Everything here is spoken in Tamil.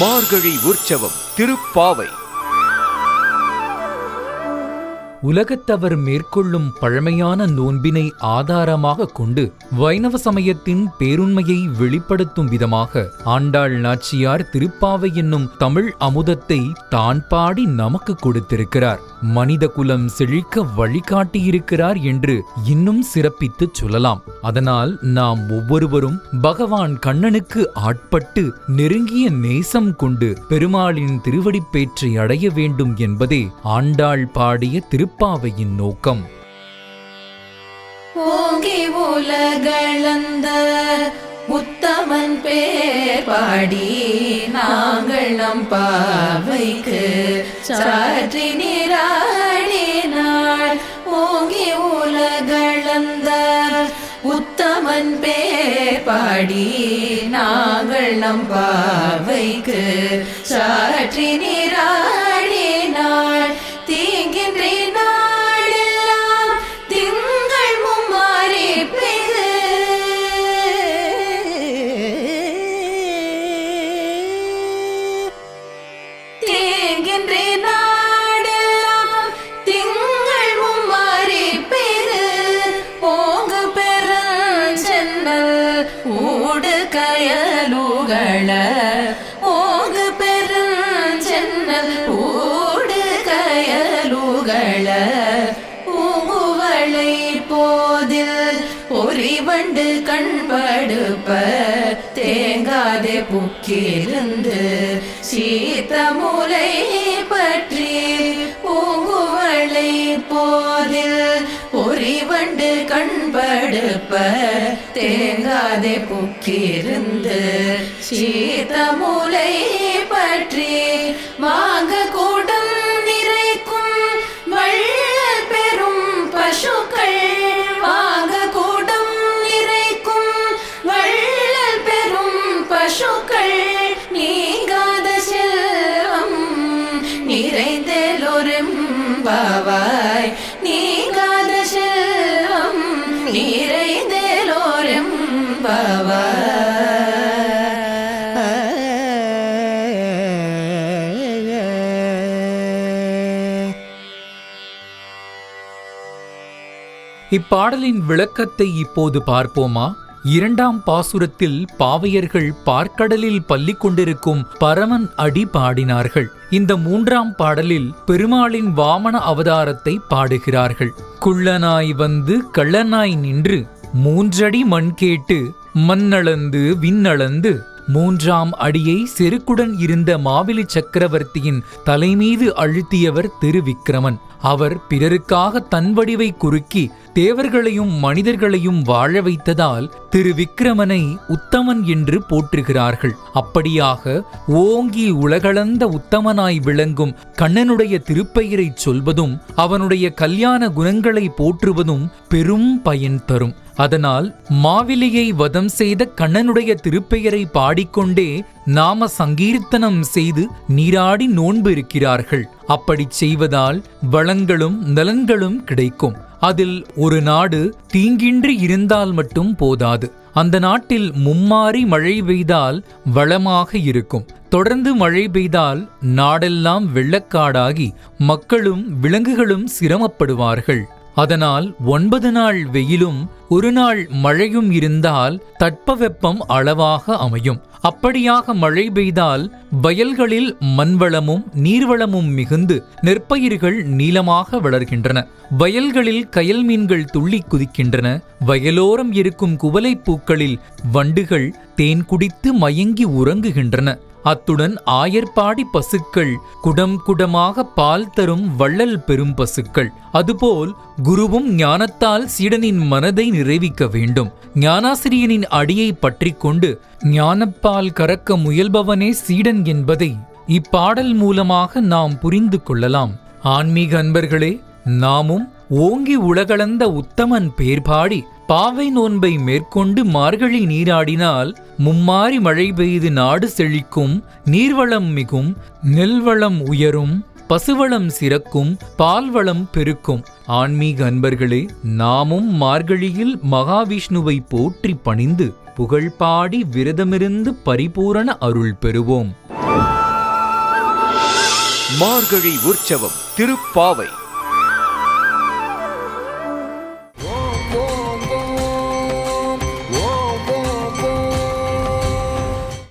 மார்கழி உற்சவம் திருப்பாவை. உலகத்தவர் மேற்கொள்ளும் பழமையான நோன்பினை ஆதாரமாக கொண்டு வைணவ சமயத்தின் பேருண்மையை வெளிப்படுத்தும் விதமாக ஆண்டாள் நாச்சியார் திருப்பாவை என்னும் தமிழ் அமுதத்தை தான் பாடி நமக்கு கொடுத்திருக்கிறார். மனித குலம் செழிக்க வழிகாட்டியிருக்கிறார் என்று இன்னும் சிறப்பித்துச் சொல்லலாம். அதனால் நாம் ஒவ்வொருவரும் பகவான் கண்ணனுக்கு ஆட்பட்டு நெருங்கிய நேசம் கொண்டு பெருமாளின் திருவடிப்பேற்றை அடைய வேண்டும் என்பதே ஆண்டாள் பாடிய திருப்பாவையின் நோக்கம். ஓங்கி உலகளந்த உத்தமன் பேர் பாடி நாங்கள் நம் பாவைக்கு சாற்றி நீராடினாள். ஓங்கி உலகளந்த உத்தமன் பேர் பாடி நாங்கள் நம் பாவைக்கு சாற்றி நீராடினாள். தீங்கின்றி நாடெல்லாம் திங்கள் மும்மாறி பெய்து தீங்கின்றி நாடெல்லாம் திங்கள் மும்மாறி பெய்து ஓங்கு பெருஞ்சென்னல் ஊடு கயலுகள ஓங்கு பெருஞ்சென்னல் பூங்குவளை போதில் பொறிவண்டு கண்படுப்ப தேங்காதே புக்கிருந்து சீத்தமுலை பற்றி பூங்குவளை போதில் பொறிவண்டு கண்படுப்ப தேங்காதே புக்கிருந்து சீத்தமுலை பற்றி வாங்க கூட்டம் பசுக்கள் வாங்க கூடம் நிறைக்கும் வள்ளல் பெரும் பசுக்கள் நீங்காத செல்வம் நிறைந்தேலோரெம்பாவாய் நீங்காத செல்வம் நிறைந்தேலோரெம்பாவாய். இப்பாடலின் விளக்கத்தை இப்போது பார்ப்போமா? 2ஆம் பாசுரத்தில் பாவையர்கள் பார்க்கடலில் பள்ளி கொண்டிருக்கும் பரமன் அடி பாடினார்கள். இந்த 3ஆம் பாடலில் பெருமாளின் வாமன அவதாரத்தை பாடுகிறார்கள். குள்ளனாய் வந்து கள்ளனாய் நின்று 3 அடி மண் கேட்டு மண்ணளந்து விண்ணளந்து 3ஆம் அடியை செருக்குடன் இருந்த மாவிலி சக்கரவர்த்தியின் தலைமீது அழுத்தியவர் திருவிக்கிரமன். அவர் பிறருக்காக தன் வடிவை குறுக்கி தேவர்களையும் மனிதர்களையும் வாழ வைத்ததால் திருவிக்கிரமனை உத்தமன் என்று போற்றுகிறார்கள். அப்படியாக ஓங்கி உலகளந்த உத்தமனாய் விளங்கும் கண்ணனுடைய திருப்பெயரை சொல்வதும் அவனுடைய கல்யாண குணங்களை போற்றுவதும் பெரும் பயன் தரும். அதனால் மாவிலியை வதம் செய்த கண்ணனுடைய திருப்பெயரை பாடிக்கொண்டே நாம சங்கீர்த்தனம் செய்து நீராடி நோன்பு இருக்கிறார்கள். அப்படி செய்வதால் வளங்களும் நலன்களும் கிடைக்கும். அதில் ஒரு நாடு தீங்கின்றி இருந்தால் மட்டும் போதாது, அந்த நாட்டில் மும்மாறி மழை பெய்தால் வளமாக இருக்கும். தொடர்ந்து மழை பெய்தால் நாடெல்லாம் வெள்ளக்காடாகி மக்களும் விலங்குகளும் சிரமப்படுவார்கள். அதனால் 9 நாள் வெயிலும் 1 நாள் மழையும் இருந்தால் தட்பவெப்பம் அளவாக அமையும். அப்படியாக மழை பெய்தால் வயல்களில் மண்வளமும் நீர்வளமும் மிகுந்து நெற்பயிர்கள் நீளமாக வளர்கின்றன. வயல்களில் கயல் மீன்கள் துள்ளி குதிக்கின்றன. வயலோரம் இருக்கும் குவலைப் பூக்களில் வண்டுகள் தேன் குடித்து மயங்கி உறங்குகின்றன. அத்துடன் ஆயர்பாடி பசுக்கள் குடம் குடமாக பால் தரும் வள்ளல் பெரும் பசுக்கள். அதுபோல் குருவும் ஞானத்தால் சீடனின் மனதை நிறைவிக்க வேண்டும். ஞானாசிரியனின் அடியை பற்றி கொண்டு ஞானப்பால் கறக்க முயல்பவனே சீடன் என்பதை இப்பாடல் மூலமாக நாம் புரிந்து கொள்ளலாம். ஆன்மீக அன்பர்களே, நாமும் ஓங்கி உலகளந்த உத்தமன் பேர் பாடி பாவை நோன்பை மேற்கொண்டு மார்கழி நீராடினால் மும்மாறி மழை பெய்து நாடு செழிக்கும், நீர்வளம் மிகும், நெல்வளம் உயரும், பசுவளம் சிறக்கும், பால்வளம் பெருக்கும். ஆன்மீக அன்பர்களே, நாமும் மார்கழியில் மகாவிஷ்ணுவை போற்றி பணிந்து புகழ்பாடி விரதமிருந்து பரிபூரண அருள் பெறுவோம். மார்கழி உற்சவம் திருப்பாவை.